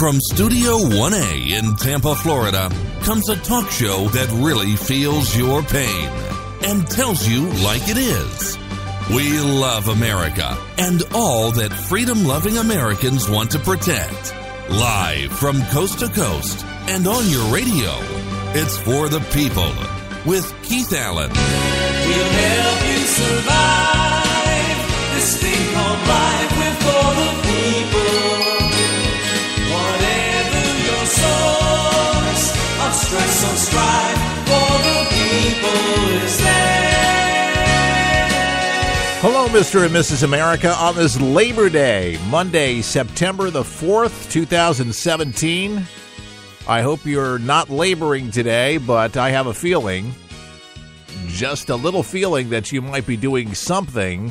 From Studio 1A in Tampa, Florida, comes a talk show that really feels your pain and tells you like it is. We love America and all that freedom-loving Americans want to protect. Live from coast to coast and on your radio, it's For the People with Keith Allen. We'll help you survive this thing called life. We're for the people. Whatever your source of stress or strife, for the people is there. Hello, Mr. and Mrs. America, on this Labor Day, Monday, September the 4th, 2017. I hope you're not laboring today, but I have a feeling, just a little feeling, that you might be doing something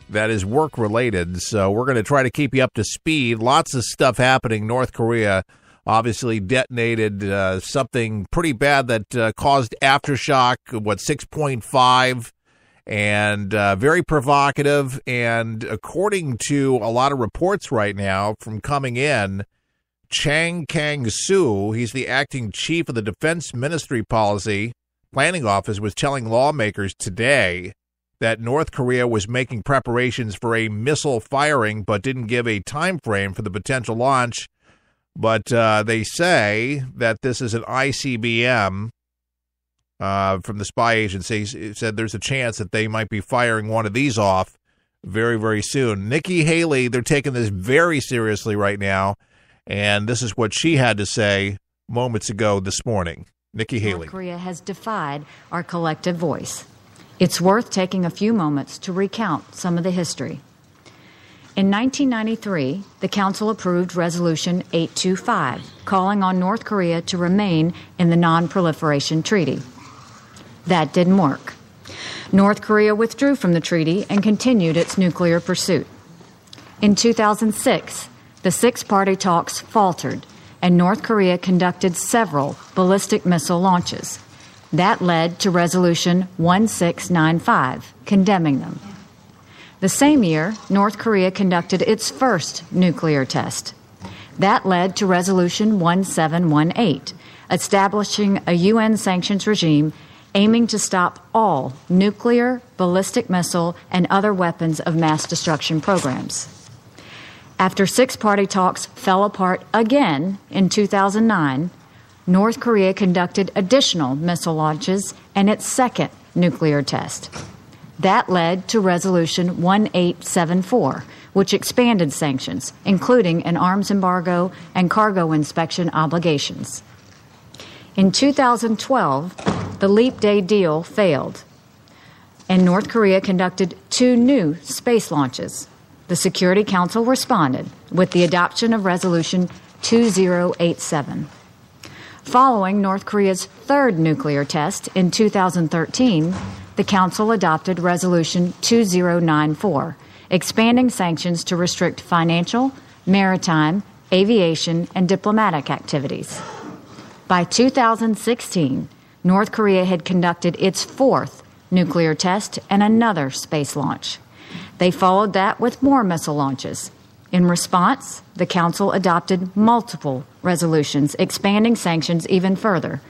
that is work-related. So we're going to try to keep you up to speed. Lots of stuff happening. North Korea obviously detonated something pretty bad that caused aftershock, 6.5, and very provocative. And according to a lot of reports right now from coming in, Chang Kang-soo, he's the acting chief of the Defense Ministry Policy Planning Office, was telling lawmakers today that North Korea was making preparations for a missile firing, but didn't give a time frame for the potential launch. But they say that this is an ICBM from the spy agency. It said there's a chance that they might be firing one of these off very, very soon. Nikki Haley, they're taking this very seriously right now. And this is what she had to say moments ago this morning. Nikki Haley. North Korea has defied our collective voice. It's worth taking a few moments to recount some of the history. In 1993, the Council approved Resolution 825, calling on North Korea to remain in the Non-Proliferation Treaty. That didn't work. North Korea withdrew from the treaty and continued its nuclear pursuit. In 2006, the six-party talks faltered, and North Korea conducted several ballistic missile launches. That led to Resolution 1695, condemning them. The same year, North Korea conducted its first nuclear test. That led to Resolution 1718, establishing a UN sanctions regime aiming to stop all nuclear, ballistic missile, and other weapons of mass destruction programs. After six-party talks fell apart again in 2009, North Korea conducted additional missile launches and its second nuclear test. That led to Resolution 1874, which expanded sanctions, including an arms embargo and cargo inspection obligations. In 2012, the Leap Day deal failed, and North Korea conducted two new space launches. The Security Council responded with the adoption of Resolution 2087. Following North Korea's third nuclear test in 2013, the Council adopted Resolution 2094, expanding sanctions to restrict financial, maritime, aviation, and diplomatic activities. By 2016, North Korea had conducted its fourth nuclear test and another space launch. They followed that with more missile launches. In response, the Council adopted multiple resolutions expanding sanctions even further,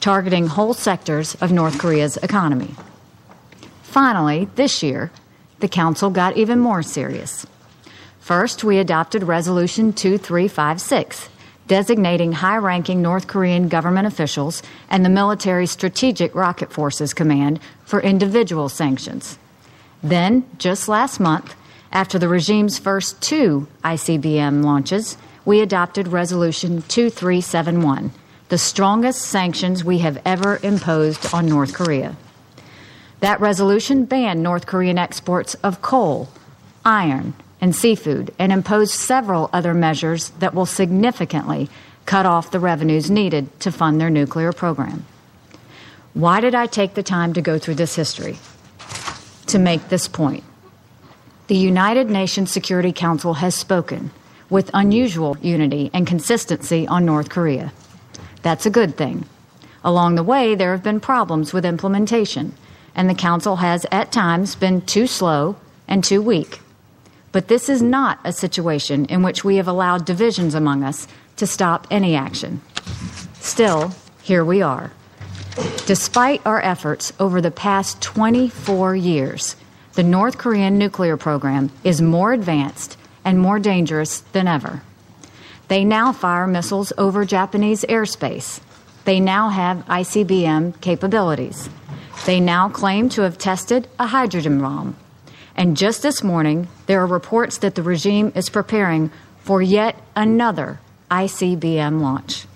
targeting whole sectors of North Korea's economy. Finally, this year, the Council got even more serious. First, we adopted Resolution 2356, designating high-ranking North Korean government officials and the Military Strategic Rocket Forces Command for individual sanctions. Then, just last month, after the regime's first two ICBM launches, we adopted Resolution 2371, the strongest sanctions we have ever imposed on North Korea. That resolution banned North Korean exports of coal, iron, and seafood, and imposed several other measures that will significantly cut off the revenues needed to fund their nuclear program. Why did I take the time to go through this history? To make this point. The United Nations Security Council has spoken with unusual unity and consistency on North Korea. That's a good thing. Along the way, there have been problems with implementation, and the Council has at times been too slow and too weak. But this is not a situation in which we have allowed divisions among us to stop any action. Still, here we are. Despite our efforts over the past 24 years, the North Korean nuclear program is more advanced and more dangerous than ever. They now fire missiles over Japanese airspace. They now have ICBM capabilities. They now claim to have tested a hydrogen bomb. And just this morning, there are reports that the regime is preparing for yet another ICBM launch.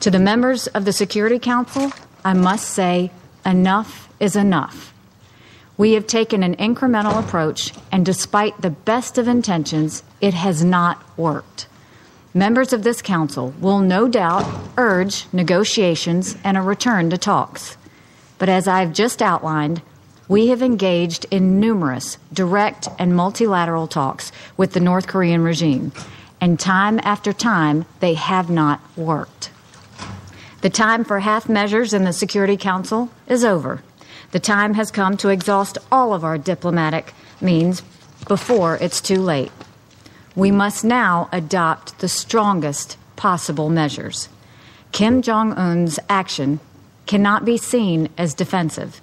To the members of the Security Council, I must say, enough is enough. We have taken an incremental approach, and despite the best of intentions, it has not worked. Members of this council will no doubt urge negotiations and a return to talks. But as I've just outlined, we have engaged in numerous direct and multilateral talks with the North Korean regime, and time after time, they have not worked. The time for half measures in the Security Council is over. The time has come to exhaust all of our diplomatic means before it's too late. We must now adopt the strongest possible measures. Kim Jong-un's action cannot be seen as defensive.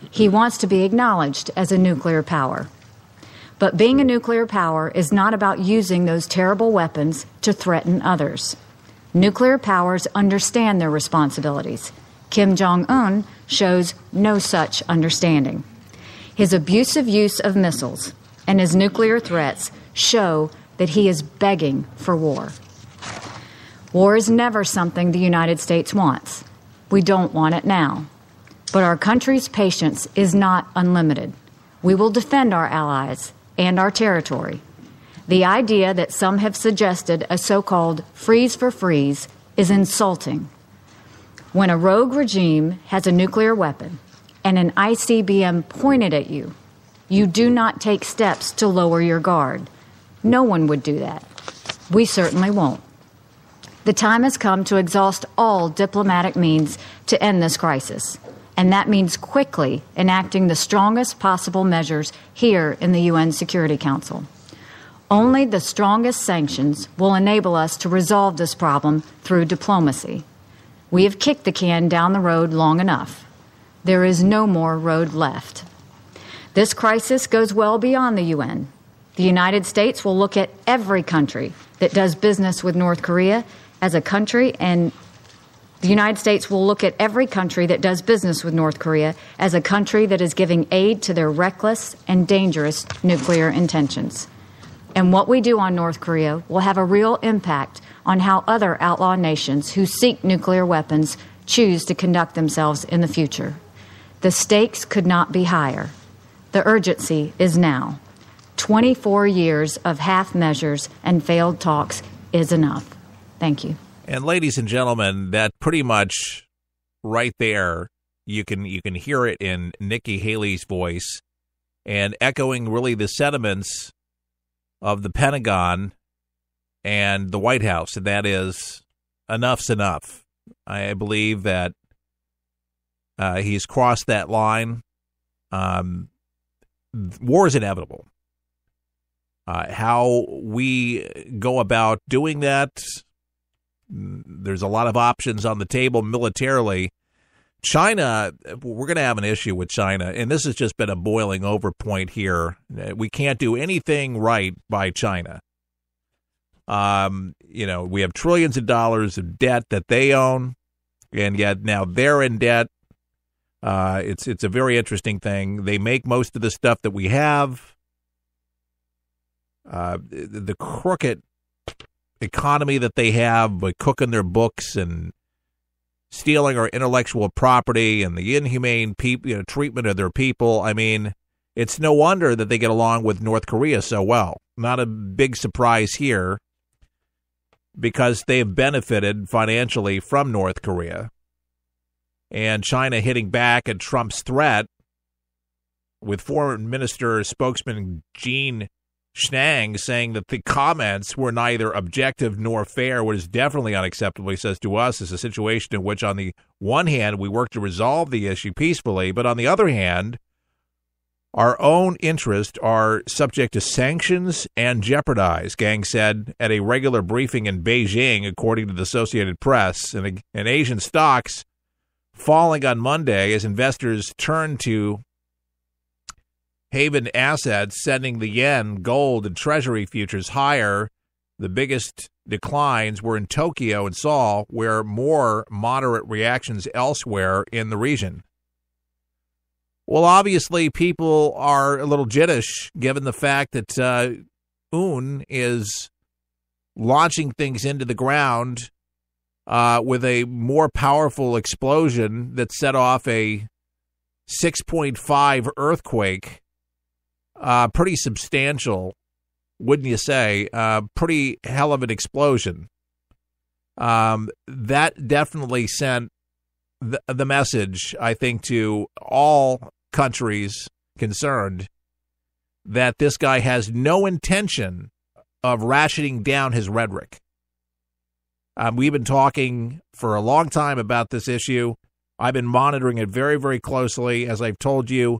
He wants to be acknowledged as a nuclear power. But being a nuclear power is not about using those terrible weapons to threaten others. Nuclear powers understand their responsibilities. Kim Jong-un shows no such understanding. His abusive use of missiles and his nuclear threats show that he is begging for war. War is never something the United States wants. We don't want it now. But our country's patience is not unlimited. We will defend our allies and our territory. The idea that some have suggested a so-called freeze for freeze is insulting. When a rogue regime has a nuclear weapon and an ICBM pointed at you, you do not take steps to lower your guard. No one would do that. We certainly won't. The time has come to exhaust all diplomatic means to end this crisis, and that means quickly enacting the strongest possible measures here in the UN Security Council. Only the strongest sanctions will enable us to resolve this problem through diplomacy. We have kicked the can down the road long enough. There is no more road left. This crisis goes well beyond the UN. The United States will look at every country that does business with North Korea as a country, and the United States will look at every country that does business with North Korea as a country that is giving aid to their reckless and dangerous nuclear intentions. And what we do on North Korea will have a real impact on how other outlaw nations who seek nuclear weapons choose to conduct themselves in the future. The stakes could not be higher. The urgency is now. 24 years of half measures and failed talks is enough. Thank you. And ladies and gentlemen, that pretty much right there, you can hear it in Nikki Haley's voice and echoing really the sentiments of the Pentagon and the White House, and that is enough's enough. I believe that he's crossed that line. War is inevitable. How we go about doing that, there's a lot of options on the table militarily. China, we're going to have an issue with China, and this has just been a boiling over point here. We can't do anything right by China. We have trillions of dollars of debt that they own, and yet now they're in debt. It's a very interesting thing. They make most of the stuff that we have. The crooked economy that they have by cooking their books and stealing our intellectual property and the inhumane treatment of their people. I mean, it's no wonder that they get along with North Korea so well. Not a big surprise here because they have benefited financially from North Korea. And China hitting back at Trump's threat with Foreign Minister spokesman Gene Schnang saying that the comments were neither objective nor fair, what is definitely unacceptable, he says to us, is a situation in which on the one hand we work to resolve the issue peacefully, but on the other hand Our own interests are subject to sanctions and jeopardized, Gang said at a regular briefing in Beijing, according to the Associated Press. And Asian stocks falling on Monday as investors turn to haven assets, sending the yen, gold, and treasury futures higher. The biggest declines were in Tokyo and Seoul, where more moderate reactions elsewhere in the region. Well, obviously, people are a little jittish given the fact that UN is launching things into the ground with a more powerful explosion that set off a 6.5 earthquake. Pretty substantial, wouldn't you say? Pretty hell of an explosion. That definitely sent the message, I think, to all countries concerned that this guy has no intention of ratcheting down his rhetoric. We've been talking for a long time about this issue. I've been monitoring it very, very closely. As I've told you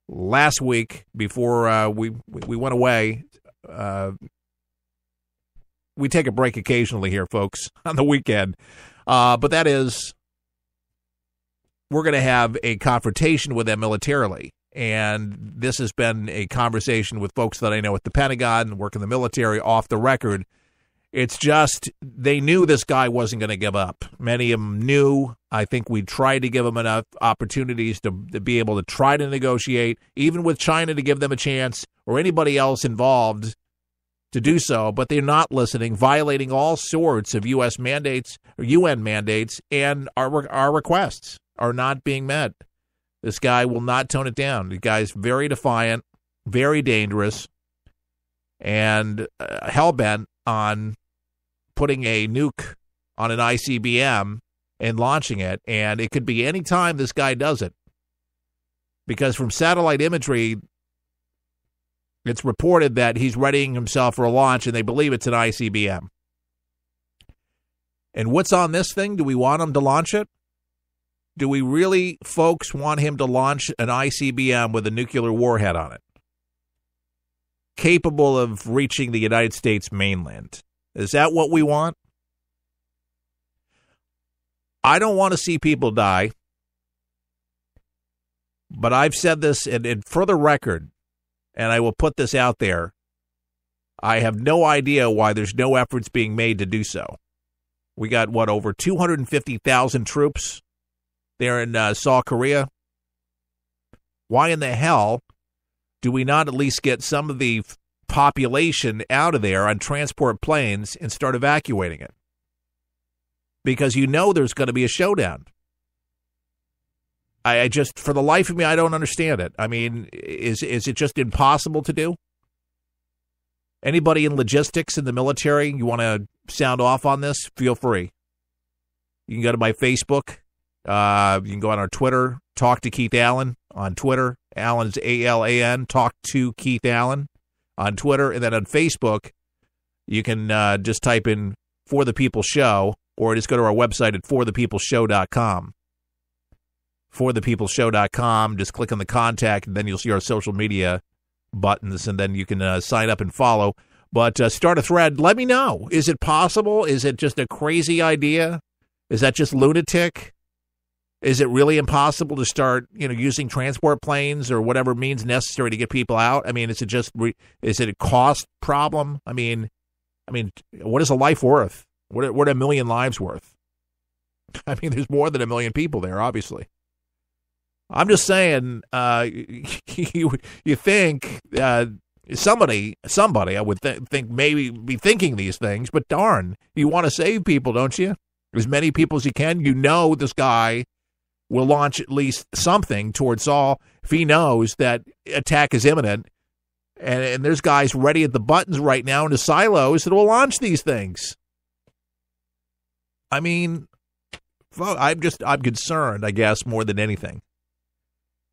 last week before we went away, we take a break occasionally here, folks, on the weekend. But that is, we're going to have a confrontation with them militarily. And this has been a conversation with folks that I know at the Pentagon, work in the military, off the record. It's just they knew this guy wasn't going to give up. Many of them knew. I think we tried to give them enough opportunities to be able to try to negotiate, even with China to give them a chance or anybody else involved to do so. But they're not listening, violating all sorts of U.S. mandates or UN mandates, and our requests are not being met. This guy will not tone it down. The guy's very defiant, very dangerous, and hell-bent on putting a nuke on an ICBM and launching it. And it could be any time this guy does it. Because from satellite imagery, it's reported that he's readying himself for a launch, and they believe it's an ICBM. And what's on this thing? Do we want him to launch it? Do we really, folks, want him to launch an ICBM with a nuclear warhead on it, capable of reaching the United States mainland? Is that what we want? I don't want to see people die, but I've said this, and for the record, and I will put this out there, I have no idea why there's no efforts being made to do so. We got, over 250,000 troops there in South Korea? Why in the hell do we not at least get some of the population out of there on transport planes and start evacuating it? Because there's going to be a showdown. I just, for the life of me, I don't understand it. I mean, is it just impossible to do? Anybody in logistics in the military, you want to sound off on this? Feel free. You can go to my Facebook. You can go on our Twitter, Talk to Keith Allen on Twitter. Allen is A-L-A-N, Talk to Keith Allen on Twitter. And then on Facebook, you can just type in For the People Show, or just go to our website at forthepeopleshow.com. Forthepeopleshow.com. Just click on the contact, and then you'll see our social media buttons, and then you can sign up and follow. But start a thread. Let me know. Is it possible? Is it just a crazy idea? Is that just lunatic? Is it really impossible to start, using transport planes or whatever means necessary to get people out? I mean, is it a cost problem? I mean, what is a life worth? What are a million lives worth? I mean, there's more than a million people there, obviously. I'm just saying, you think somebody I would think maybe be thinking these things, but darn, you want to save people, don't you? As many people as you can. This guy will launch at least something towards Saul if he knows that attack is imminent. And there's guys ready at the buttons right now in the silos that will launch these things. I mean, I'm concerned, I guess, more than anything,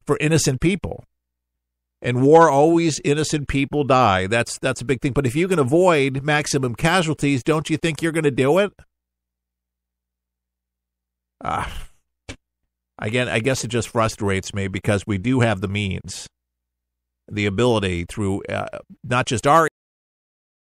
for innocent people. In war, always innocent people die. That's a big thing. But if you can avoid maximum casualties, don't you think you're going to do it? Again, I guess it just frustrates me because we do have the means. the ability through not just our